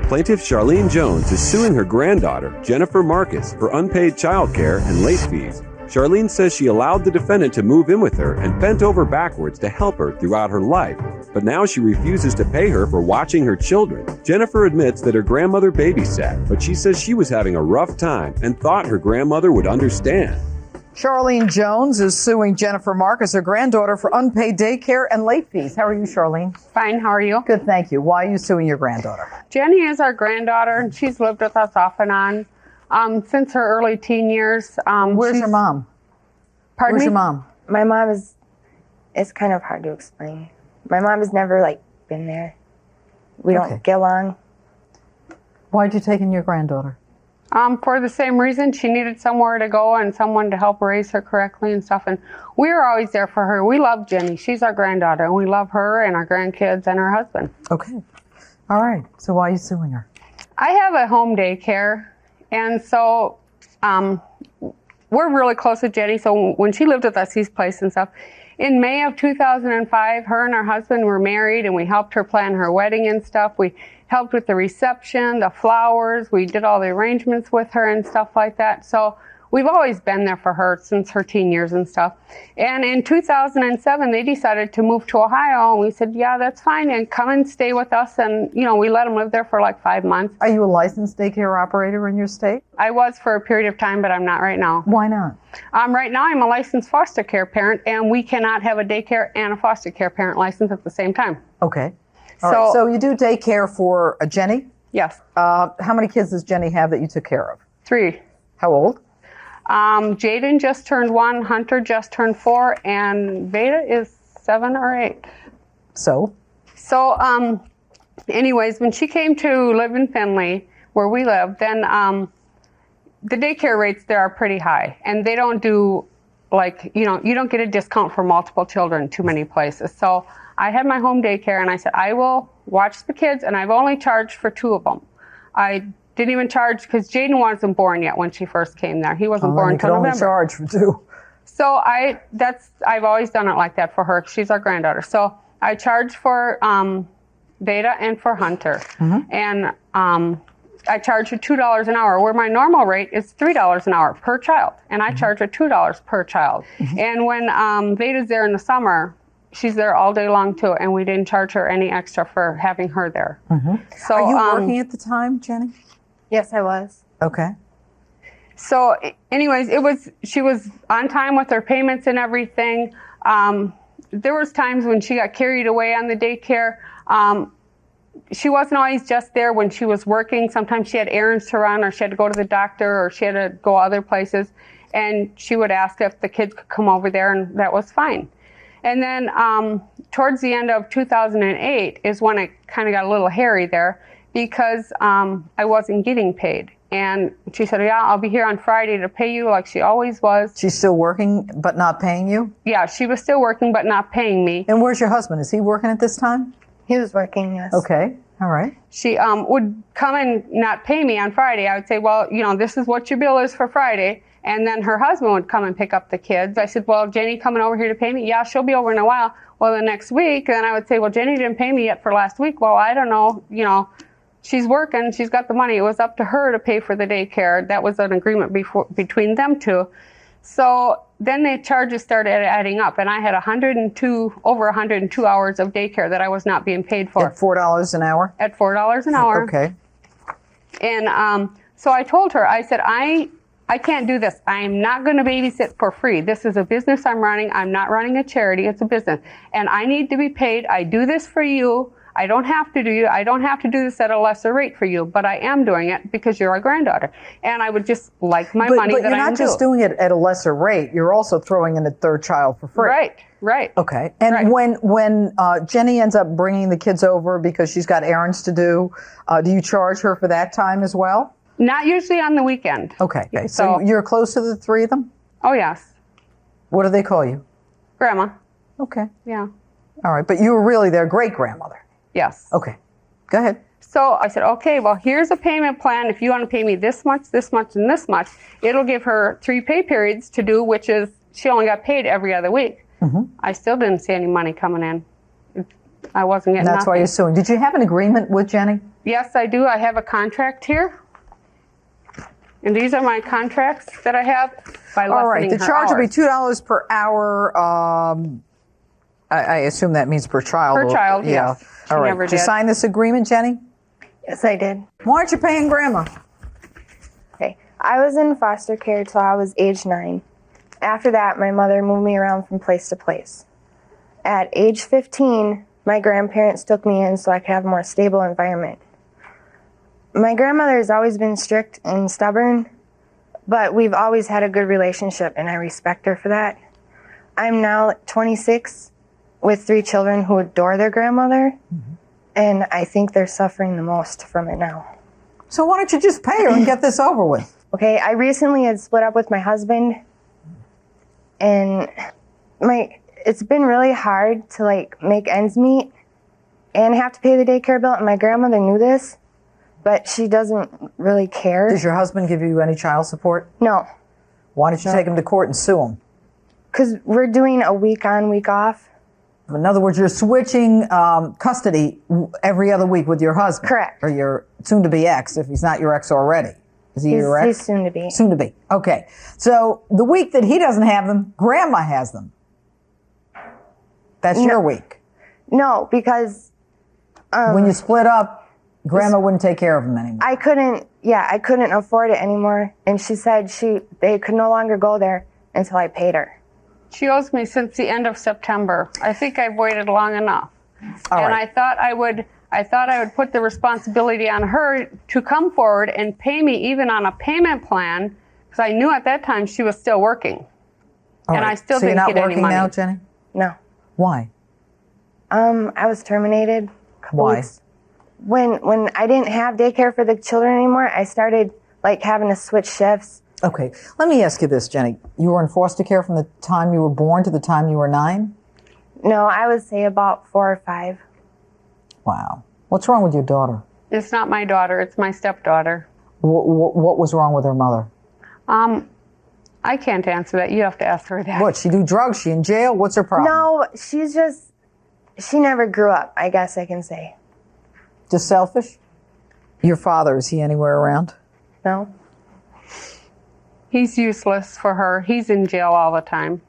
Plaintiff Charlene Jones is suing her granddaughter, Jennifer Marcus, for unpaid childcare and late fees. Charlene says she allowed the defendant to move in with her and bent over backwards to help her throughout her life, but now she refuses to pay her for watching her children. Jennifer admits that her grandmother babysat, but she says she was having a rough time and thought her grandmother would understand. Charlene Jones is suing Jennifer Marcus, her granddaughter, for unpaid daycare and late fees. How are you, Charlene? Fine, how are you? Good, thank you. Why are you suing your granddaughter? Jenny is our granddaughter, and she's lived with us off and on since her early teen years. Where's your mom? Pardon Where's me? your mom? My mom is, it's kind of hard to explain. My mom has never, been there. We don't get along. Why'd you take in your granddaughter? For the same reason. She needed somewhere to go and someone to help raise her correctly and stuff. And we were always there for her. We love Jenny. She's our granddaughter, and we love her and our grandkids and her husband. Okay. All right. So why are you suing her? I have a home daycare, and so we're really close with Jenny. So when she lived with us, he's placed and stuff. In May of 2005, her and her husband were married, and we helped her plan her wedding and stuff. We helped with the reception, the flowers. We did all the arrangements with her and stuff like that. So we've always been there for her since her teen years and stuff. And in 2007, they decided to move to Ohio, and we said, yeah, that's fine, and come and stay with us. And, we let them live there for 5 months. Are you a licensed daycare operator in your state? I was for a period of time, but I'm not right now. Why not? Right now, I'm a licensed foster care parent, and we cannot have a daycare and a foster care parent license at the same time. Okay. All right. So you do daycare for Jenny? Yes. How many kids does Jenny have that you took care of? 3. How old? Jaden just turned 1, Hunter just turned 4, and Veda is 7 or 8. So, anyways, when she came to live in Findlay, where we live, then the daycare rates there are pretty high, and they don't do you don't get a discount for multiple children too many places. So I had my home daycare, and I said, I will watch the kids, and I've only charged for 2 of them. I didn't even charge because Jaden wasn't born yet when she first came there. He wasn't born until November. You could only charge for 2. So I've always done it like that for her. She's our granddaughter. So I charge for Veda and for Hunter. Mm-hmm. And I charge her $2 an hour, where my normal rate is $3 an hour per child. And I charge her $2 per child. Mm-hmm. And when Veda's there in the summer, she's there all day long too, and we didn't charge her any extra for having her there. Mm-hmm. So, are you working at the time, Jenny? Yes, I was. Okay. So anyways, she was on time with her payments and everything. There was times when she got carried away on the daycare. She wasn't always just there when she was working. Sometimes she had errands to run, or she had to go to the doctor, or she had to go other places. And she would ask if the kids could come over there, and that was fine. And then towards the end of 2008 is when it kind of got a little hairy there, because I wasn't getting paid. And she said, yeah, I'll be here on Friday to pay you, like she always was. She's still working but not paying you? Yeah, she was still working but not paying me. And where's your husband? Is he working at this time? He was working, yes. Okay, all right. She would come and not pay me on Friday. I would say, well, this is what your bill is for Friday. And then her husband would come and pick up the kids. I said, well, Jenny coming over here to pay me? Yeah, she'll be over in a while. Well, the next week, then I would say, well, Jenny didn't pay me yet for last week. Well, I don't know, she's working, she's got the money. It was up to her to pay for the daycare. That was an agreement between them two. So then the charges started adding up, and I had over 102 hours of daycare that I was not being paid for. At $4 an hour? At $4 an hour. Okay. And so I told her, I said, I can't do this. I'm not going to babysit for free. This is a business I'm running. I'm not running a charity. It's a business. And I need to be paid. I do this for you. I don't have to do this at a lesser rate for you, but I am doing it because you're a granddaughter. And I would just like my money that I do. But you're not just doing it at a lesser rate. You're also throwing in a third child for free. Right. Okay. And when Jenny ends up bringing the kids over because she's got errands to do you charge her for that time as well? Not usually on the weekend. Okay. So you're close to the 3 of them? Oh, yes. What do they call you? Grandma. Okay. Yeah. All right. But you were really their great-grandmother? Yes. Okay. Go ahead. So I said, okay, well, here's a payment plan. If you want to pay me this much, and this much, it'll give her 3 pay periods to do, which is she only got paid every other week. Mm-hmm. I still didn't see any money coming in. I wasn't getting That's nothing. why you're suing. Did you have an agreement with Jenny? Yes, I do. I have a contract here. And these are my contracts that I have by lessening All right, the her charge will be hours. $2 per hour. I assume that means per child. Per child, yeah. yes. She All right. never Did you did. sign this agreement, Jenny? Yes, I did. Why aren't you paying Grandma? Okay. I was in foster care till I was age 9. After that, my mother moved me around from place to place. At age 15, my grandparents took me in so I could have a more stable environment. My grandmother has always been strict and stubborn, but we've always had a good relationship, and I respect her for that. I'm now 26 with 3 children who adore their grandmother, and I think they're suffering the most from it now. So why don't you just pay her and get this over with? Okay, I recently had split up with my husband, and it's been really hard to like make ends meet and have to pay the daycare bill, and my grandmother knew this, but she doesn't really care. Does your husband give you any child support? No, Why don't you take him to court and sue him? because we're doing a week on, week off. In other words, you're switching custody every other week with your husband. Correct. Or your soon-to-be ex, if he's not your ex already. Is he your ex? He's soon to be. Soon to be. Okay. So the week that he doesn't have them, Grandma has them. That's your week. No, because When you split up, Grandma wouldn't take care of them anymore. I couldn't afford it anymore, and she said they could no longer go there until I paid her. She owes me since the end of September. I think I've waited long enough. All and right. I thought I would put the responsibility on her to come forward and pay me even on a payment plan, because I knew at that time she was still working. All and right. I still so didn't you're not get any working money. now, Jenny? No. Why? I was terminated. a couple Why? weeks. When I didn't have daycare for the children anymore, I started like having to switch shifts. Okay. Let me ask you this, Jenny. You were in foster care from the time you were born to the time you were 9? No, I would say about 4 or 5. Wow. What's wrong with your daughter? It's not my daughter, it's my stepdaughter. What was wrong with her mother? I can't answer that. You have to ask her that. What, she do drugs? She in jail? What's her problem? No, she never grew up, I guess I can say. Just selfish? Your father, is he anywhere around? No. He's useless for her. He's in jail all the time.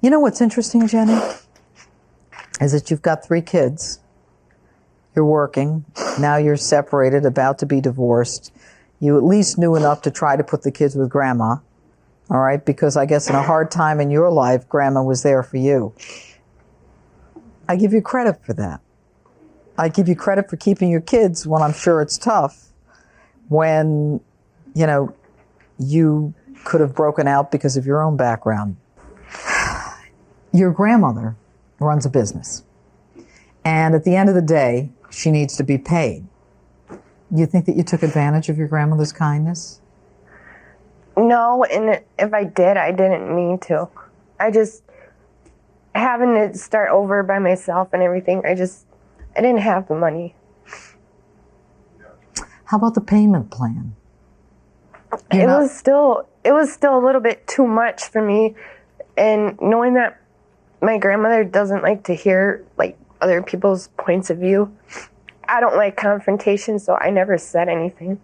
You know what's interesting, Jenny? Is that you've got 3 kids. You're working. Now you're separated, about to be divorced. You at least knew enough to try to put the kids with Grandma. All right? Because I guess in a hard time in your life, Grandma was there for you. I give you credit for that. I give you credit for keeping your kids when I'm sure it's tough. When, you could have broken out because of your own background. Your grandmother runs a business. And at the end of the day, she needs to be paid. You think that you took advantage of your grandmother's kindness? No, and if I did, I didn't mean to. I just, having to start over by myself and everything, I didn't have the money. How about the payment plan? It was still a little bit too much for me, and knowing that my grandmother doesn't like to hear like other people's points of view. I don't like confrontation, so I never said anything.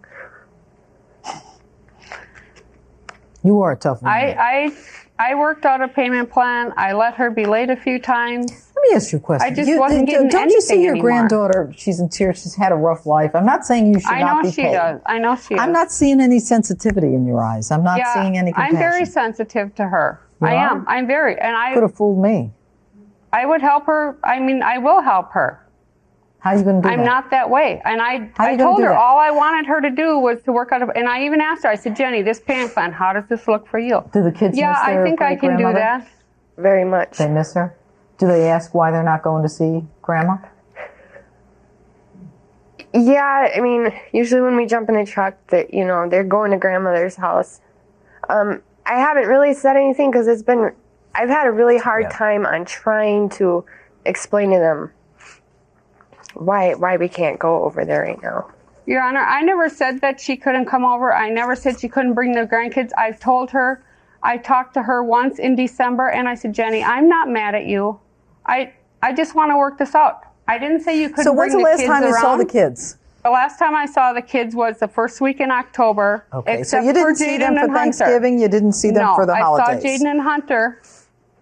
You are a tough woman. I worked out a payment plan. I let her be late a few times. Let me ask you a question. I just wasn't getting Don't you see anything your anymore. granddaughter? She's in tears. She's had a rough life. I'm not saying you should I not know be she paid. does. I know she does. I'm not seeing any sensitivity in your eyes. I'm not seeing any compassion. I'm very sensitive to her. You I are? am. I'm very, and Could have fooled me. I would help her. I mean, I will help her. How are you going to do that? I'm not that way. And How I you gonna told do her that? all I wanted her to do was to work out and I even asked her, I said, Jenny, this payment plan, how does this look for you? Do the kids Yeah, miss their I think I can do grandmother? that. Very much. They miss her? Do they ask why they're not going to see Grandma? Yeah, I mean, usually when we jump in the truck, they're going to grandmother's house. I haven't really said anything because I've had a really hard time on trying to explain to them why we can't go over there right now. Your Honor, I never said that she couldn't come over. I never said she couldn't bring the grandkids. I've told her, I talked to her once in December and I said, Jenny, I'm not mad at you. I just want to work this out. I didn't say you couldn't So bring when's the the last kids time you saw around. the kids? The last time I saw the kids was the first week in October. Okay, so except you didn't for see Jaden them for and Hunter. Thanksgiving, you didn't see them No, for the holidays. I saw Jaden and Hunter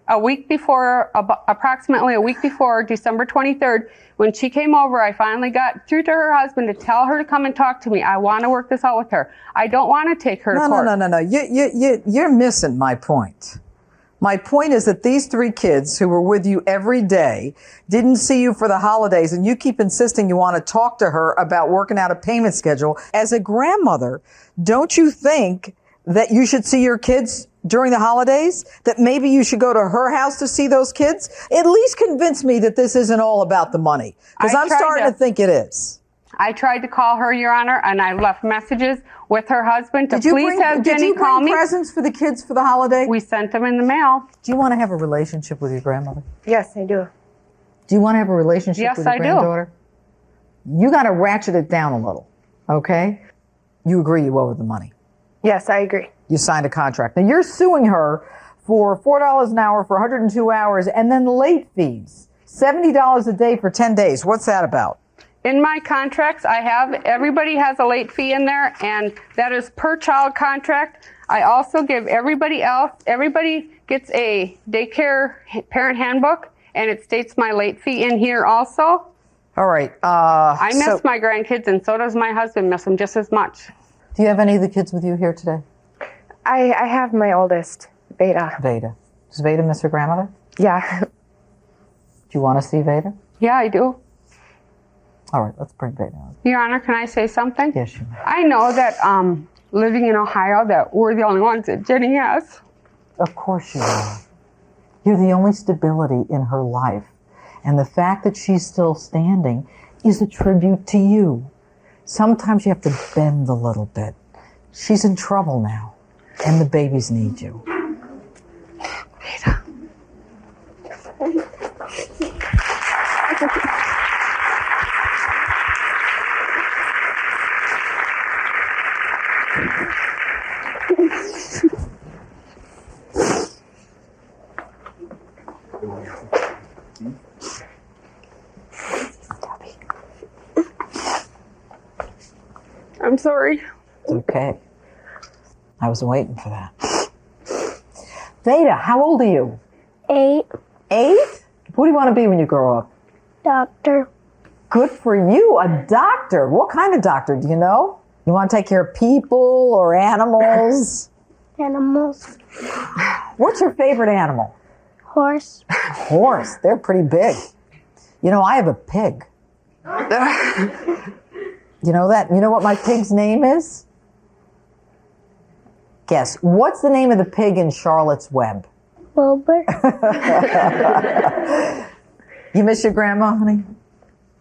a week before, approximately a week before December 23rd. When she came over, I finally got through to her husband to tell her to come and talk to me. I want to work this out with her. I don't want to take her to court. No. You're missing my point. My point is that these 3 kids who were with you every day didn't see you for the holidays, and you keep insisting you want to talk to her about working out a payment schedule. As a grandmother, don't you think that you should see your kids during the holidays? That maybe you should go to her house to see those kids? At least convince me that this isn't all about the money, because I'm starting to think it is. I tried to call her, Your Honor, and I left messages with her husband to please have Jenny call me. Did you bring presents for the kids for the holiday? We sent them in the mail. Do you want to have a relationship with your grandmother? Yes, I do. Do you want to have a relationship Yes, with your I do. granddaughter? You got to ratchet it down a little, okay? You agree you owe her the money. Yes, I agree. You signed a contract. Now you're suing her for $4 an hour for 102 hours and then late fees. $70 a day for 10 days. What's that about? In my contracts, everybody has a late fee in there, and that is per child contract. I also give everybody gets a daycare parent handbook, and it states my late fee in here also. All right. I miss my grandkids, and so does my husband miss them just as much. Do you have any of the kids with you here today? I have my oldest, Veda. Veda. Does Veda miss her grandmother? Yeah. Do you want to see Veda? Yeah, I do. All right, let's bring Veda on. Your Honor, can I say something? Yes, you may. I know that living in Ohio, that we're the only ones that Jenny has. Of course you are. You're the only stability in her life. And the fact that she's still standing is a tribute to you. Sometimes you have to bend a little bit. She's in trouble now, and the babies need you. Veda. I'm sorry. It's okay. I was waiting for that. Veda, how old are you? 8. 8? What do you want to be when you grow up? Doctor. Good for you, a doctor. What kind of doctor, do you know? You want to take care of people or animals? Animals. What's your favorite animal? Horse. Horse. They're pretty big. You know, I have a pig. You know that? You know what my pig's name is? Guess. What's the name of the pig in Charlotte's Web? Wilbur. You miss your grandma, honey?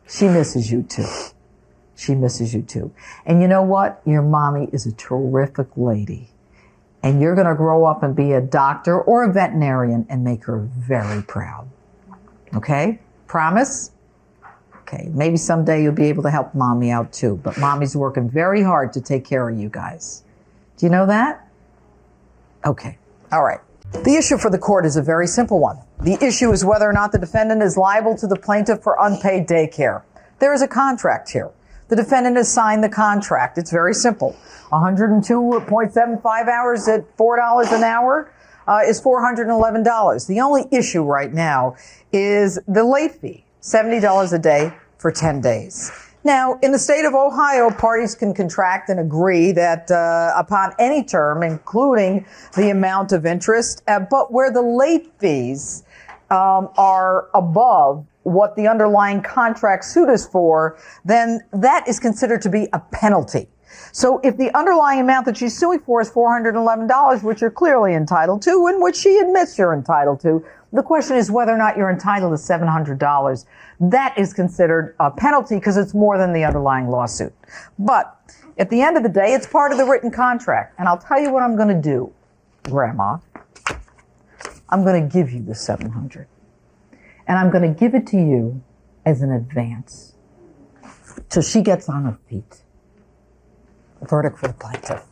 She misses you too. She misses you too. And you know what? Your mommy is a terrific lady. And you're going to grow up and be a doctor or a veterinarian and make her very proud. Okay? Promise? Okay. Maybe someday you'll be able to help mommy out too. But mommy's working very hard to take care of you guys. Do you know that? Okay. All right. The issue for the court is a very simple one. The issue is whether or not the defendant is liable to the plaintiff for unpaid daycare. There is a contract here. The defendant has signed the contract. It's very simple. 102.75 hours at $4 an hour is $411. The only issue right now is the late fee, $70 a day for 10 days. Now, in the state of Ohio, parties can contract and agree that upon any term, including the amount of interest, but where the late fees are above what the underlying contract suit is for, then that is considered to be a penalty. So if the underlying amount that she's suing for is $411, which you're clearly entitled to, and which she admits you're entitled to, the question is whether or not you're entitled to $700. That is considered a penalty because it's more than the underlying lawsuit. But at the end of the day, it's part of the written contract. And I'll tell you what I'm going to do, Grandma. I'm going to give you the $700. And I'm going to give it to you as an advance till she gets on her feet. Verdict for the plaintiff.